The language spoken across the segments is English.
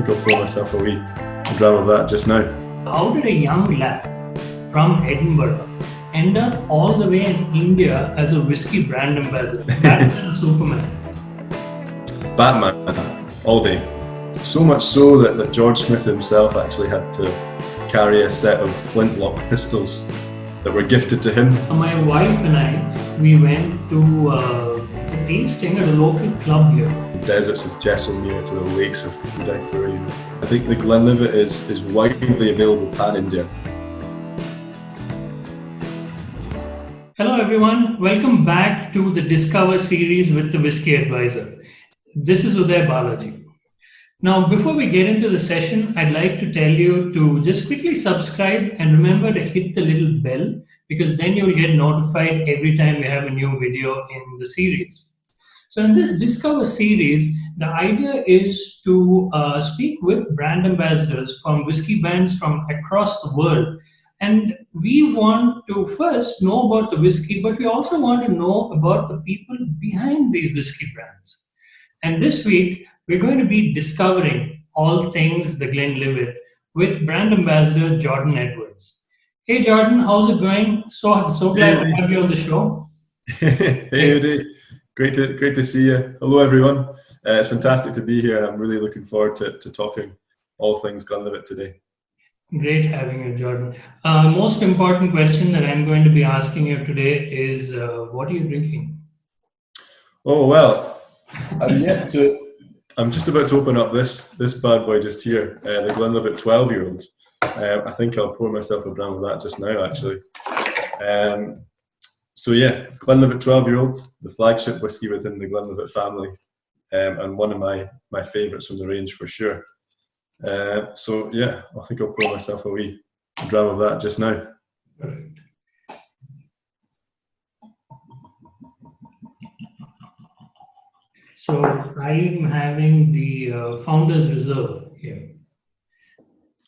think I'll pour myself a wee dram of that just now. How did a young lad from Edinburgh end up all the way in India as a whiskey brand ambassador? Batman, Superman. Batman, all day. So much so that George Smith himself actually had to carry a set of flintlock pistols that were gifted to him. My wife and I, we went to a tasting at a local club here. The deserts of Jaisalmer to the lakes of Uday. I think the Glenlivet is widely available pan-India. Hello everyone, welcome back to the Discover series with the Whisky Advisor. This is Uday Balaji. Now, before we get into the session, I'd like to tell you to just quickly subscribe and remember to hit the little bell, because then you'll get notified every time we have a new video in the series. So in this Discover series, the idea is to speak with brand ambassadors from whiskey brands from across the world. And we want to first know about the whiskey, but we also want to know about the people behind these whiskey brands. And this week, we're going to be discovering all things the Glenlivet with brand ambassador Jordan Edwards. Hey Jordan, how's it going? So glad to have you on the show. Hey Uday, great to see you. Hello everyone. It's fantastic to be here, and I'm really looking forward to talking all things Glenlivet today. Great having you, Jordan. Most important question that I'm going to be asking you today is, what are you drinking? Oh well, I'm just about to open up this bad boy just here, the Glenlivet 12-year-old. I think I'll pour myself a dram of that just now, actually. So yeah, Glenlivet 12-year-old, the flagship whiskey within the Glenlivet family, and one of my favourites from the range for sure. So yeah, I think I'll pour myself a wee dram of that just now. Perfect. So I'm having the Founder's Reserve here.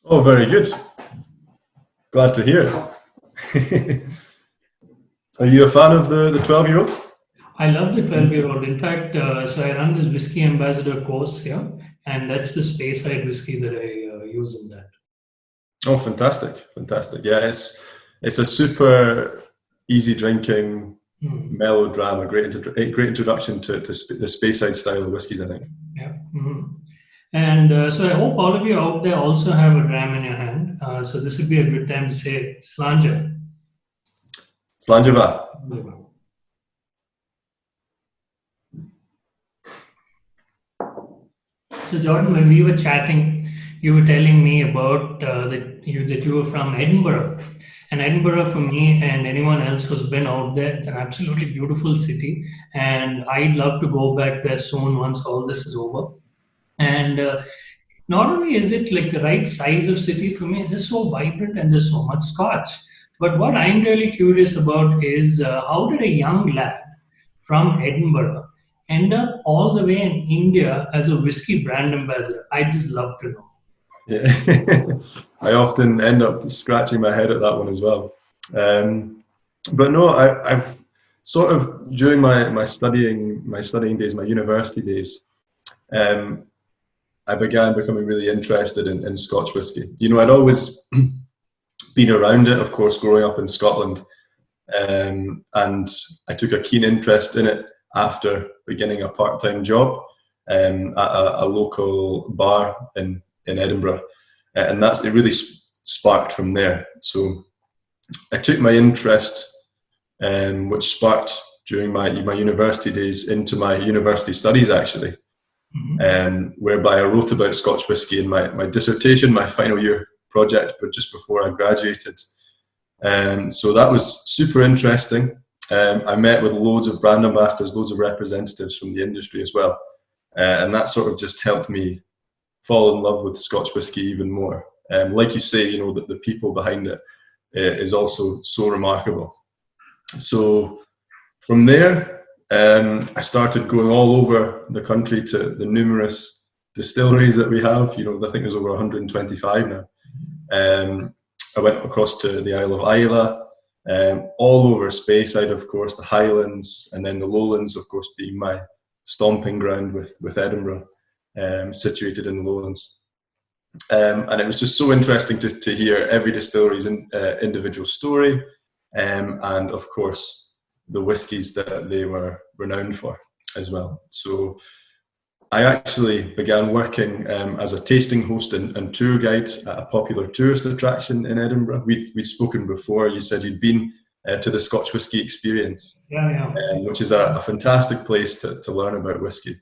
Oh, very good. Glad to hear it. Are you a fan of the 12-year-old? I love the 12-year-old. In fact, so I run this Whiskey Ambassador course here, and that's the Speyside whiskey that I use in that. Oh, fantastic. Yeah, it's a super easy drinking, mellow dram, a great introduction to the Speyside style of whiskies, I think. Yeah. And so I hope all of you out there also have a dram in your hand. So this would be a good time to say Slanja. Slanjava. So Jordan, when we were chatting, you were telling me about that you were from Edinburgh. And Edinburgh, for me and anyone else who's been out there, it's an absolutely beautiful city. And I'd love to go back there soon once all this is over. And not only is it like the right size of city for me, it's just so vibrant and there's so much Scotch. But what I'm really curious about is how did a young lad from Edinburgh end up all the way in India as a whiskey brand ambassador? I just love to know. Yeah, I often end up scratching my head at that one as well. But no, I've sort of during my studying days, my university days, I began becoming really interested in Scotch whisky. You know, I'd always been around it, of course, growing up in Scotland, and I took a keen interest in it after beginning a part-time job at a local bar in Edinburgh, and it really sparked from there. So I took my interest, which sparked during my university days, into my university studies actually, whereby I wrote about Scotch whisky in my dissertation, my final year project, but just before I graduated. So that was super interesting. I met with loads of brand ambassadors, loads of representatives from the industry as well, and that sort of just helped me fall in love with Scotch whisky even more. Like you say, you know, that the people behind it is also so remarkable. So from there, I started going all over the country to the numerous distilleries that we have. You know, I think there's over 125 now. I went across to the Isle of Islay, all over Speyside, of course, the Highlands, and then the Lowlands, of course, being my stomping ground with Edinburgh. Situated in the Lowlands. And it was just so interesting to hear every distillery's individual story, and of course the whiskies that they were renowned for as well. So I actually began working as a tasting host and tour guide at a popular tourist attraction in Edinburgh. We'd spoken before. You said you'd been to the Scotch Whisky Experience, which is a fantastic place to learn about whiskey.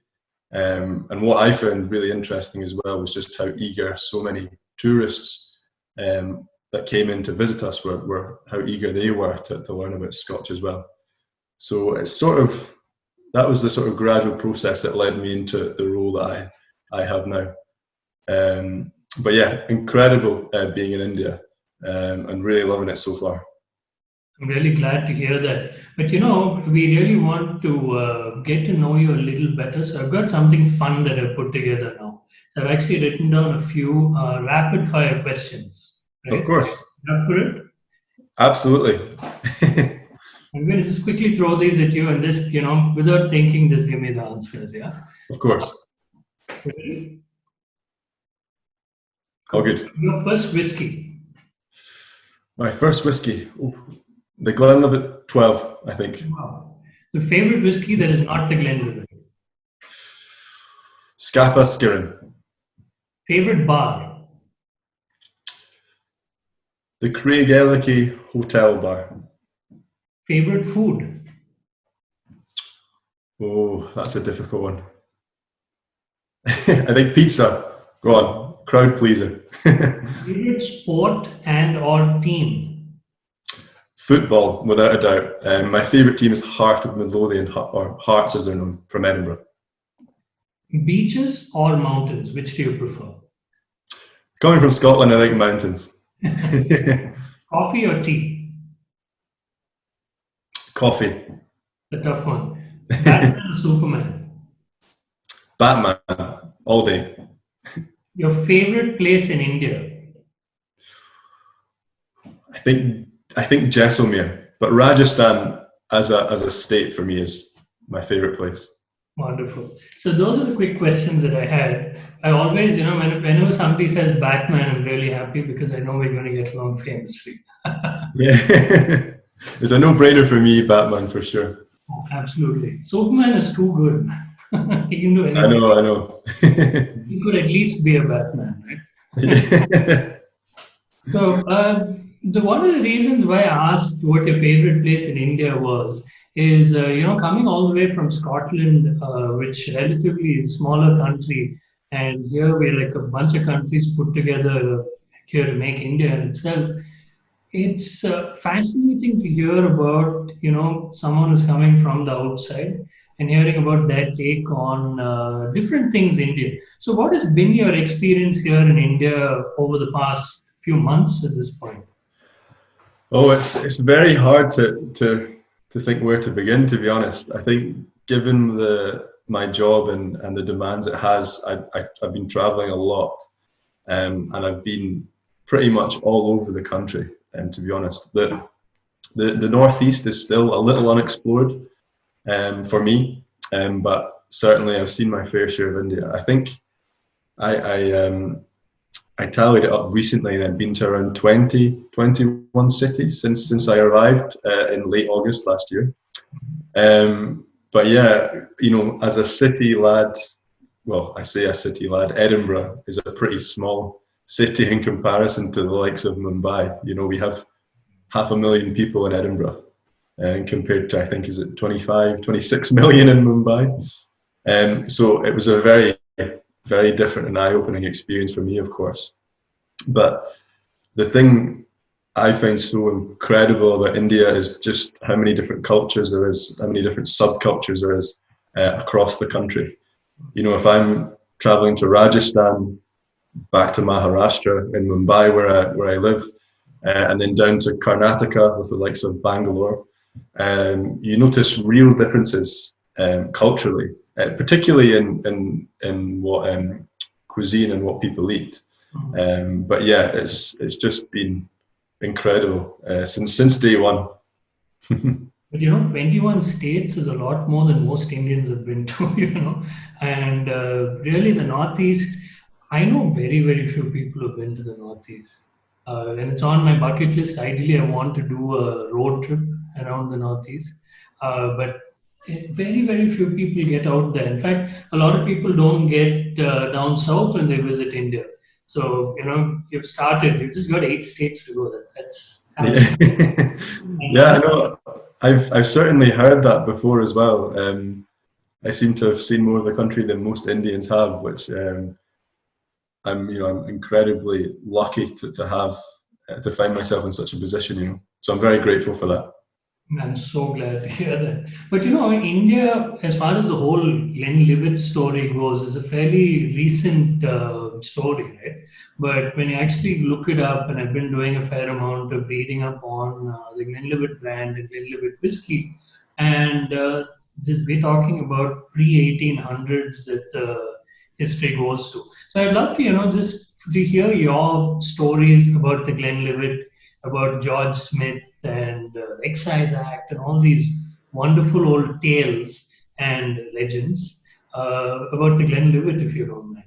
And what I found really interesting as well was just how eager so many tourists that came in to visit us were how eager they were to learn about Scotch as well. So it's that was the sort of gradual process that led me into the role that I have now. But yeah, incredible being in India, and really loving it so far. I'm really glad to hear that. But we really want to get to know you a little better. So I've got something fun that I've put together now. So I've actually written down a few rapid fire questions. Right? Of course. Up for it? Absolutely. I'm going to just quickly throw these at you and just, without thinking, just give me the answers, yeah? Of course. Ready? All good. Your first whiskey. My first whiskey. The Glenlivet 12, I think. Wow. The favorite whiskey that is not the Glenlivet. Scapa Skirin. Favorite bar. The Craigellachie Hotel Bar. Favorite food. Oh, that's a difficult one. I think pizza. Go on, crowd pleaser. Favorite sport and or team. Football, without a doubt. My favourite team is Heart of Midlothian, or Hearts as they're known, from Edinburgh. Beaches or mountains, which do you prefer? Coming from Scotland, I like mountains. Coffee or tea? Coffee. A tough one. Batman or Superman? Batman, all day. Your favorite place in India? I think Jaisalmer, but Rajasthan as a state for me is my favorite place. Wonderful. So those are the quick questions that I had. I always, whenever somebody says Batman, I'm really happy because I know we're going to get along famously. Yeah. It's a no-brainer for me, Batman, for sure. Oh, absolutely. Superman is too good. He can do anything. I know. He could at least be a Batman, right? So, one of the reasons why I asked what your favorite place in India was is, coming all the way from Scotland, which relatively is a smaller country, and here we're like a bunch of countries put together here to make India in itself. It's fascinating to hear about, someone who's coming from the outside and hearing about their take on different things in India. So what has been your experience here in India over the past few months at this point? Oh, it's very hard to think where to begin, to be honest. I think given my job and the demands it has, I've been traveling a lot, and I've been pretty much all over the country. And to be honest, the Northeast is still a little unexplored for me, but certainly I've seen my fair share of India. I think I tallied it up recently, and I've been to around 21 cities since I arrived in late August last year. But yeah, as a city lad, well, I say a city lad, Edinburgh is a pretty small city in comparison to the likes of Mumbai. We have 500,000 people in Edinburgh, and compared to, I think, is it 26 million in Mumbai. So it was a very, very different and eye-opening experience for me, of course. But the thing I find so incredible about India is just how many different cultures there is, how many different subcultures there is across the country. If I'm traveling to Rajasthan, back to Maharashtra in Mumbai where I live, and then down to Karnataka with the likes of Bangalore, you notice real differences culturally, particularly in what cuisine and what people eat. But yeah, it's just been incredible since day one. But 21 states is a lot more than most Indians have been to, and really the Northeast, I know very, very few people who've been to the Northeast. And it's on my bucket list. Ideally, I want to do a road trip around the Northeast. But very, very few people get out there. In fact, a lot of people don't get down south when they visit India. So, you've just got 8 states to go. That's Yeah, absolutely. yeah, I know. I've certainly heard that before as well. I seem to have seen more of the country than most Indians have, which I'm incredibly lucky to have to find myself in such a position. So I'm very grateful for that. I'm so glad to hear that. But India, as far as the whole Glenlivet story goes, is a fairly recent story, right? But when you actually look it up, and I've been doing a fair amount of reading up on the Glenlivet brand and Glenlivet whiskey, and we're talking about pre-1800s that the history goes to. So I'd love to, just to hear your stories about the Glenlivet, about George Smith and Excise Act and all these wonderful old tales and legends about the Glenlivet, if you don't mind.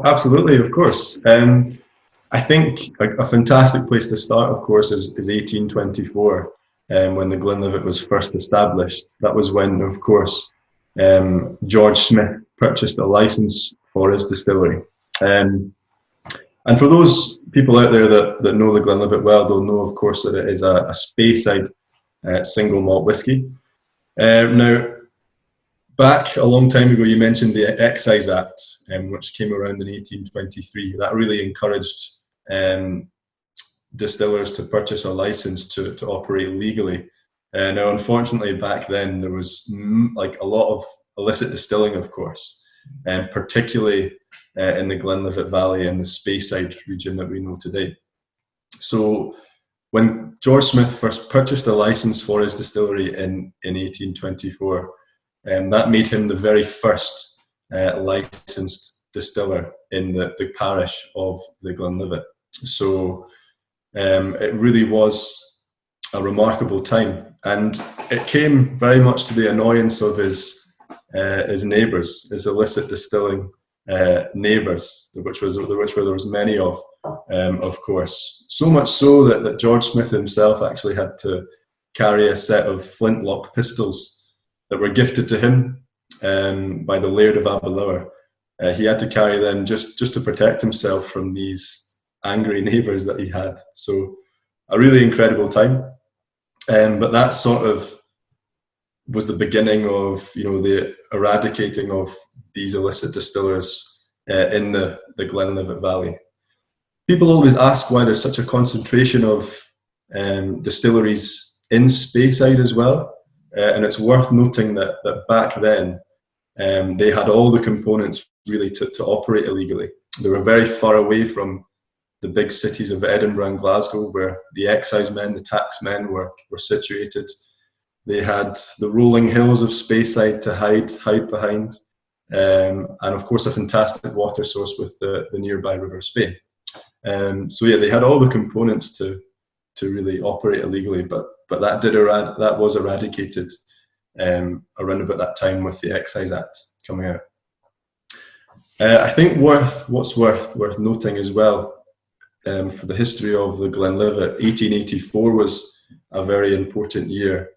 Absolutely, of course. I think a fantastic place to start, of course, is 1824, when the Glenlivet was first established. That was when, of course, George Smith purchased a license for his distillery. Um, and for those people out there that know the Glenlivet well, they'll know, of course, that it is a Speyside single malt whiskey. Now, back a long time ago, you mentioned the Excise Act, which came around in 1823. That really encouraged um, distillers to purchase a license to operate legally. Now, unfortunately, back then there was like a lot of illicit distilling, of course, and particularly in the Glenlivet Valley and the Speyside region that we know today. So, when George Smith first purchased a license for his distillery in 1824, that made him the very first licensed distiller in the parish of the Glenlivet. So it really was a remarkable time, and it came very much to the annoyance of his neighbours, his illicit distilling neighbours, which there was many of course. So much so that George Smith himself actually had to carry a set of flintlock pistols that were gifted to him by the Laird of Aberlour. He had to carry them just to protect himself from these angry neighbours that he had. So a really incredible time. But that sort of was the beginning of the eradicating of these illicit distillers in the Glenlivet Valley. People always ask why there's such a concentration of distilleries in Speyside as well, and it's worth noting that back then they had all the components really to operate illegally. They were very far away from the big cities of Edinburgh and Glasgow, where the excise men, the tax men were situated. They had the rolling hills of Speyside to hide behind, and of course a fantastic water source with the nearby River Spey. So yeah, they had all the components to really operate illegally, but that was eradicated around about that time with the Excise Act coming out. I think what's worth noting as well, for the history of the Glenlivet, 1884 was a very important year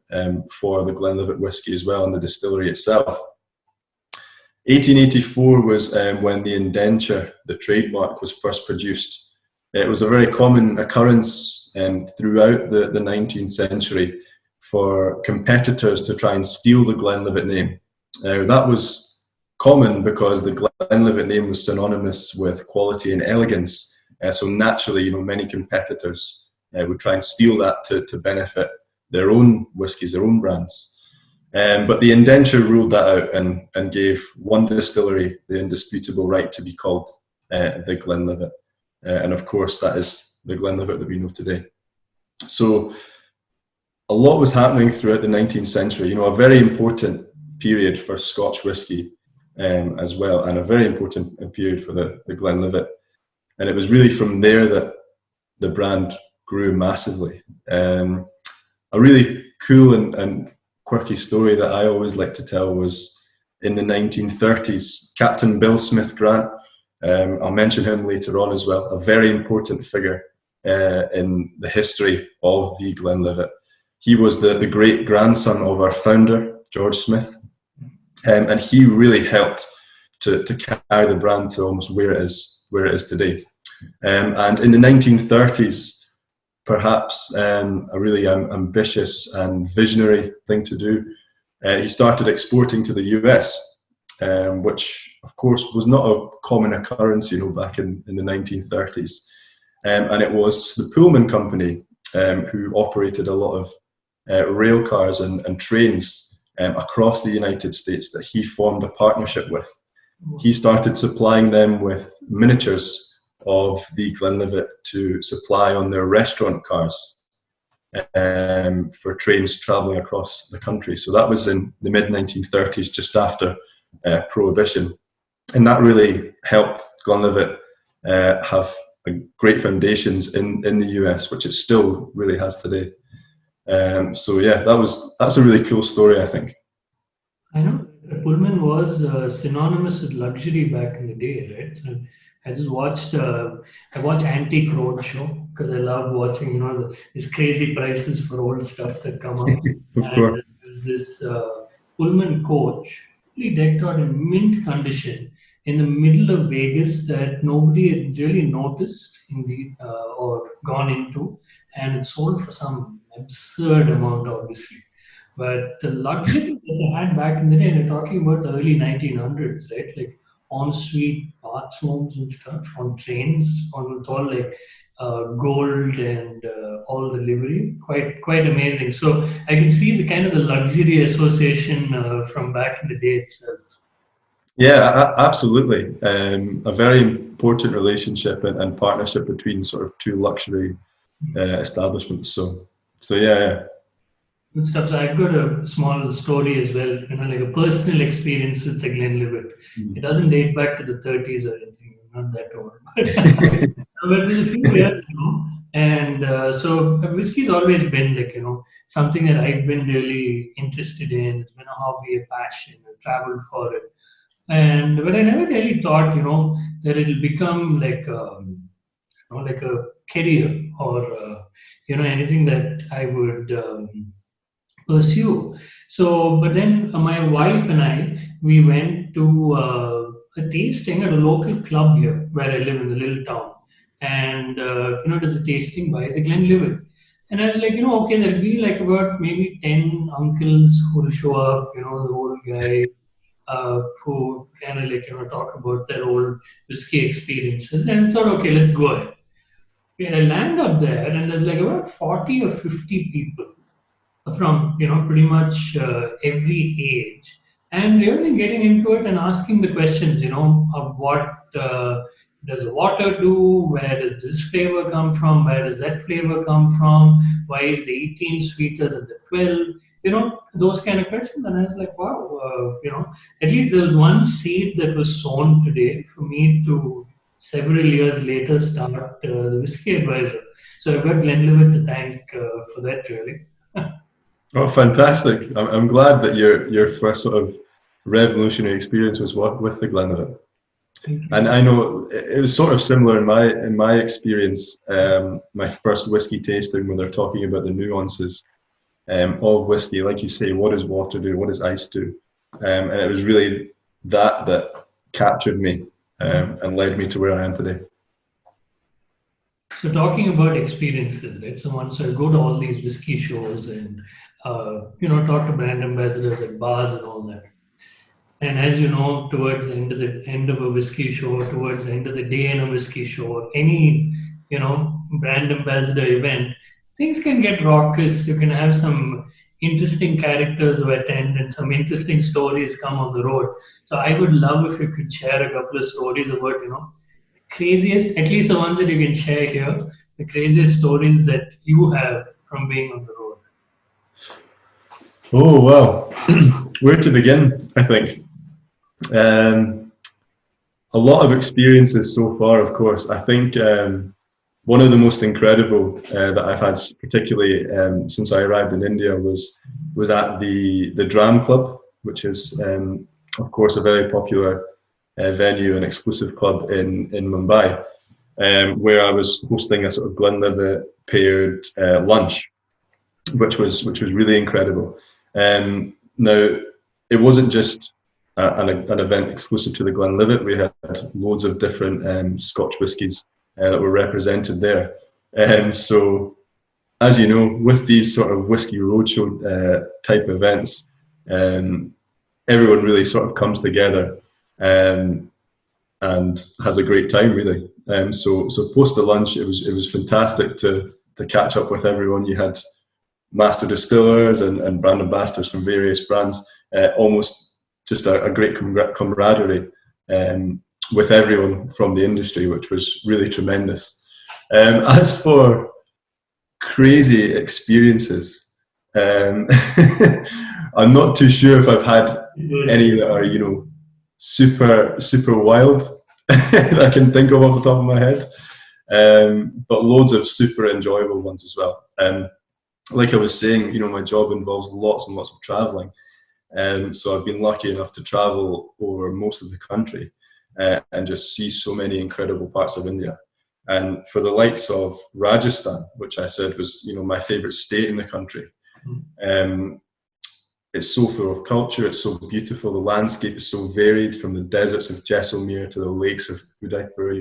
for the Glenlivet whisky as well, and the distillery itself. 1884 was when the indenture, the trademark, was first produced. It was a very common occurrence throughout the 19th century for competitors to try and steal the Glenlivet name. That was common because the Glenlivet name was synonymous with quality and elegance. So naturally, many competitors would try and steal that to benefit their own whiskies, their own brands. But the indenture ruled that out and gave one distillery the indisputable right to be called the Glenlivet. And of course, that is the Glenlivet that we know today. So a lot was happening throughout the 19th century, a very important period for Scotch whisky as well, and a very important period for the Glenlivet. And it was really from there that the brand grew massively. A really cool and quirky story that I always like to tell was in the 1930s, Captain Bill Smith Grant I'll mention him later on as well. A very important figure in the history of the Glenlivet. He was the great grandson of our founder, George Smith, and he really helped to carry the brand to almost where it is today. And in the 1930s, perhaps a really ambitious and visionary thing to do, he started exporting to the US, which of course was not a common occurrence, back in the 1930s. And it was the Pullman Company who operated a lot of rail cars and trains across the United States that he formed a partnership with. He started supplying them with miniatures of the Glenlivet to supply on their restaurant cars for trains traveling across the country. So that was in the mid-1930s, just after Prohibition. And that really helped Glenlivet have great foundations in the US, which it still really has today. So yeah, that's a really cool story, I think. I know Pullman was synonymous with luxury back in the day, right? So I just watched I watch Antique Roadshow because I love watching these crazy prices for old stuff that come up. Of course. And there's this Pullman coach, fully decked out in mint condition, in the middle of Vegas that nobody had really noticed or gone into, and it sold for some absurd amount, obviously. But the luxury that they had back in the day, and they're talking about the early 1900s, right? Like ensuite bathrooms and stuff on trains, with all like gold and all the livery. Quite amazing. So I can see the kind of the luxury association from back in the day itself. Yeah, absolutely. A very important relationship and partnership between sort of two luxury establishments. So yeah. Good stuff. So I've got a small story as well, like a personal experience with the Glenlivet. It doesn't date back to the 30s or anything, not that old. But it was a few years ago. And so whiskey's always been like, something that I've been really interested in. It's been a hobby, a passion. I've traveled for it. But I never really thought, that it'll become like like a career or anything that I would pursue. So, but then my wife and I, we went to a tasting at a local club here where I live in the little town, and it was a tasting by the Glenlivet. And I was like, okay, there'll be like about maybe 10 uncles who'll show up, the old guys who kind of like, talk about their old whiskey experiences. And I thought, okay, let's go ahead. And I land up there, and there's like about 40 or 50 people from pretty much every age, and really getting into it and asking the questions, of what does the water do, where does this flavor come from, where does that flavor come from, why is the 18 sweeter than the 12, those kind of questions. And I was like, wow, at least there was one seed that was sown today for me to several years later start the Whisky Advisor. So I've got Glenlivet to thank for that, really. Oh, fantastic! I'm glad that your first sort of revolutionary experience was with the Glenlivet. And I know it was sort of similar in my experience. My first whiskey tasting, when they're talking about the nuances of whiskey, like you say, what does water do? What does ice do? And it was really that captured me and led me to where I am today. So talking about experiences, right? So once I go to all these whiskey shows and talk to brand ambassadors at bars and all that. And as you know, towards the end of a whiskey show, towards the end of the day in a whiskey show, or any brand ambassador event, things can get raucous. You can have some interesting characters who attend and some interesting stories come on the road. So I would love if you could share a couple of stories about craziest, at least the ones that you can share here, the craziest stories that you have from being on the road. Oh, wow. Where to begin, I think. A lot of experiences so far, of course. I think one of the most incredible that I've had, particularly since I arrived in India, was at the Dram Club, which is, of course, a very popular venue, an exclusive club in Mumbai, where I was hosting a sort of Glenlivet paired lunch, which was really incredible. Now, it wasn't just an event exclusive to the Glenlivet. We had loads of different Scotch whiskies that were represented there. So, as you know, with these sort of whiskey roadshow type events, everyone really sort of comes together and has a great time, really. So post the lunch, it was fantastic to catch up with everyone. You had master distillers and brand ambassadors from various brands, almost just a great camaraderie with everyone from the industry, which was really tremendous. As for crazy experiences, I'm not too sure if I've had any that are, super wild that I can think of off the top of my head, but loads of super enjoyable ones as well. Like I was saying, my job involves lots and lots of traveling, so I've been lucky enough to travel over most of the country and just see so many incredible parts of India. And for the likes of Rajasthan, which I said was my favorite state in the country, it's so full of culture, it's so beautiful, the landscape is so varied, from the deserts of Jaisalmer to the lakes of Udaipur,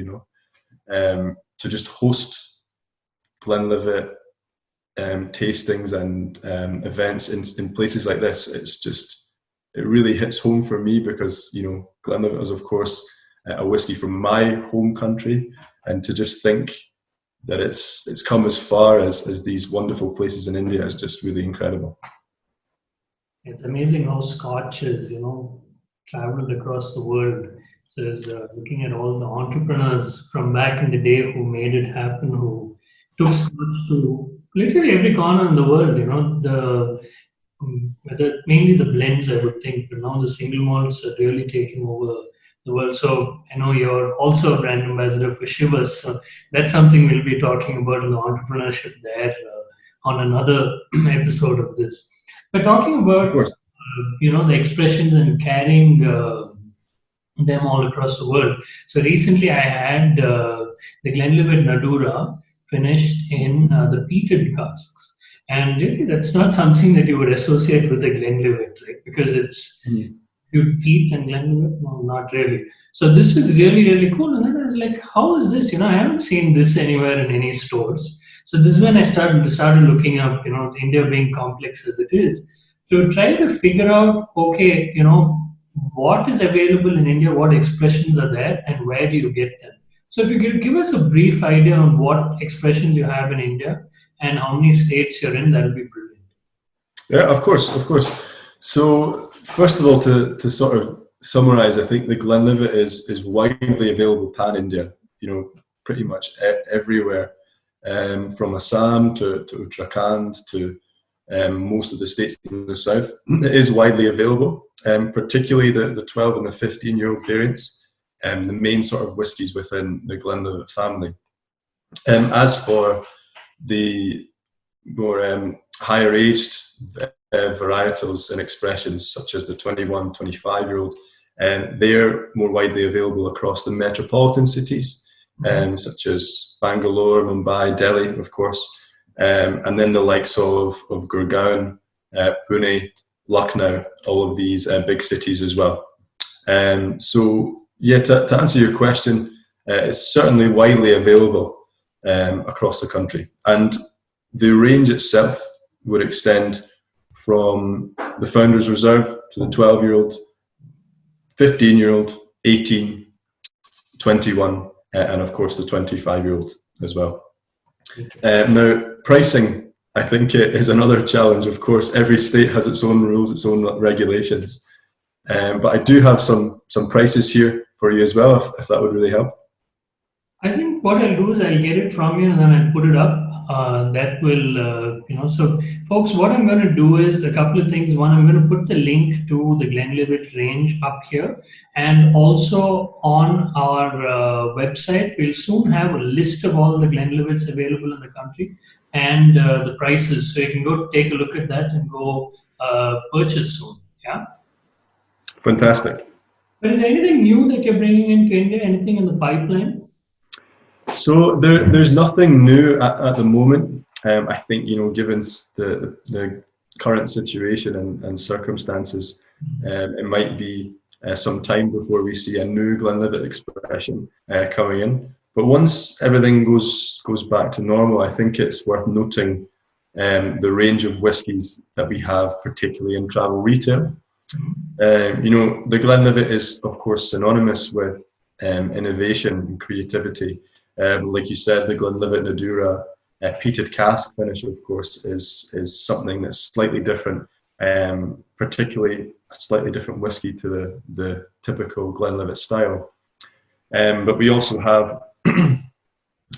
to just host Glenlivet tastings and events in places like this. It really hits home for me because, Glenlivet is, of course, a whiskey from my home country, and to just think that it's come as far as these wonderful places in India is just really incredible. It's amazing how Scotch has, traveled across the world. So looking at all the entrepreneurs from back in the day who made it happen, who took Scotch to literally every corner in the world, whether mainly the blends, I would think, but now the single malts are really taking over the world. So I know you're also a brand ambassador for Shivers. So that's something we'll be talking about in the entrepreneurship there on another episode of this. But talking about, the expressions and carrying them all across the world. So recently I had the Glenlivet Nadura finished in the peated casks. And really that's not something that you would associate with the Glenlivet, right? Because it's peat and Glenlivet? No, not really. So this was really, really cool. And then I was like, how is this? I haven't seen this anywhere in any stores. So this is when I started looking up, India being complex as it is, to try to figure out, okay, what is available in India, what expressions are there, and where do you get them? So if you could give us a brief idea on what expressions you have in India and how many states you're in, that would be brilliant. Yeah, of course. So first of all, to sort of summarize, I think the Glenlivet is widely available pan-India, pretty much everywhere. From Assam to Uttarakhand to most of the states in the south, it is widely available, particularly the 12 and the 15-year-old variants, the main sort of whiskies within the Glenlivet family. As for the more higher aged varietals and expressions, such as the 21, 25-year-old, they're more widely available across the metropolitan cities, such as Bangalore, Mumbai, Delhi, of course, and then the likes of Gurgaon, Pune, Lucknow, all of these big cities as well. So, yeah, to answer your question, it's certainly widely available across the country. And the range itself would extend from the Founder's Reserve to the 12-year-old, 15-year-old, 18, 21, and of course the 25-year-old as well. Now, pricing, I think, it is another challenge. Of course, every state has its own rules, its own regulations. But I do have some prices here for you as well, if that would really help. I think what I'll do is I'll get it from you and then I'll put it up. That will, so folks, what I'm going to do is a couple of things. One, I'm going to put the link to the Glenlivet range up here, and also on our website, we'll soon have a list of all the Glenlivets available in the country and the prices. So you can go take a look at that and go purchase soon. Yeah. Fantastic. But is there anything new that you're bringing into India? Anything in the pipeline? So there's nothing new at the moment. I think, given the current situation and circumstances, it might be some time before we see a new Glenlivet expression coming in. But once everything goes back to normal, I think it's worth noting the range of whiskies that we have, particularly in travel retail. The Glenlivet is, of course, synonymous with innovation and creativity. Like you said, the Glenlivet Nadura peated cask finish, of course, is something that's slightly different, particularly a slightly different whiskey to the typical Glenlivet style. But we also have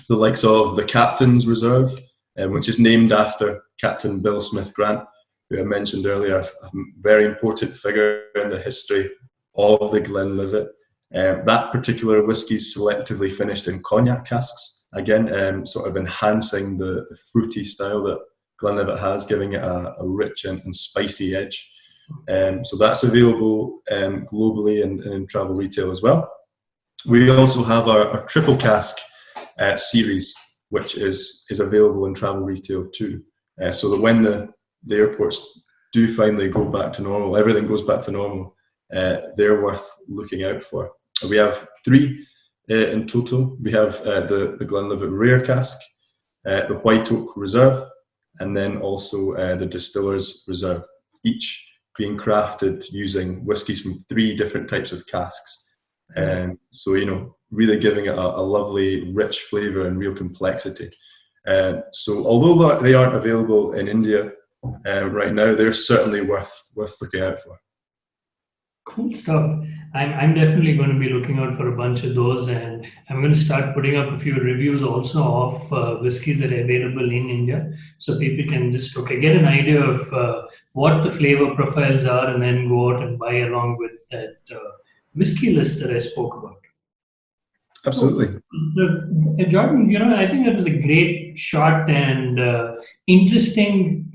the likes of the Captain's Reserve, which is named after Captain Bill Smith Grant, who I mentioned earlier, a very important figure in the history of the Glenlivet. That particular whiskey is selectively finished in cognac casks, again, sort of enhancing the fruity style that Glenlivet has, giving it a rich and spicy edge. So that's available globally and in travel retail as well. We also have our triple cask series, which is available in travel retail too. So that when the airports do finally go back to normal, everything goes back to normal, they're worth looking out for. We have 3 in total. We have the Glenlivet Rare Cask, the White Oak Reserve, and then also the Distiller's Reserve, each being crafted using whiskies from 3 different types of casks. So, really giving it a lovely, rich flavour and real complexity. So although they aren't available in India right now, they're certainly worth looking out for. Cool stuff. I'm definitely going to be looking out for a bunch of those, and I'm going to start putting up a few reviews also of whiskies that are available in India, so people can just get an idea of what the flavor profiles are, and then go out and buy along with that whiskey list that I spoke about. Absolutely. So, Jordan, I think that was a great short and interesting,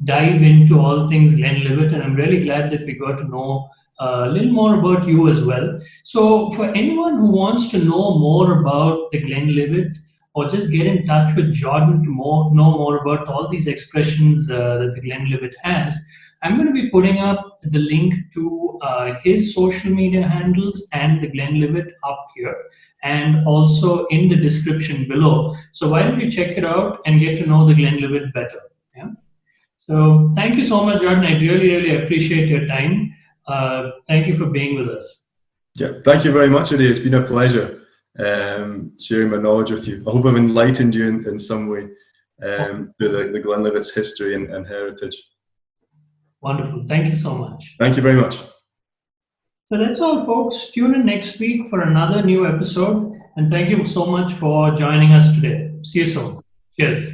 dive into all things Glenlivet, and I'm really glad that we got to know a little more about you as well. So, for anyone who wants to know more about the Glenlivet, or just get in touch with Jordan to know more about all these expressions that the Glenlivet has, I'm going to be putting up the link to his social media handles and the Glenlivet up here, and also in the description below. So why don't you check it out and get to know the Glenlivet better? Yeah. So thank you so much, Jordan. I really, really appreciate your time. Thank you for being with us. Yeah, thank you very much, Uday. It's been a pleasure sharing my knowledge with you. I hope I've enlightened you in some way through the Glenlivet's history and heritage. Wonderful. Thank you so much. Thank you very much. So that's all, folks. Tune in next week for another new episode. And thank you so much for joining us today. See you soon. Cheers.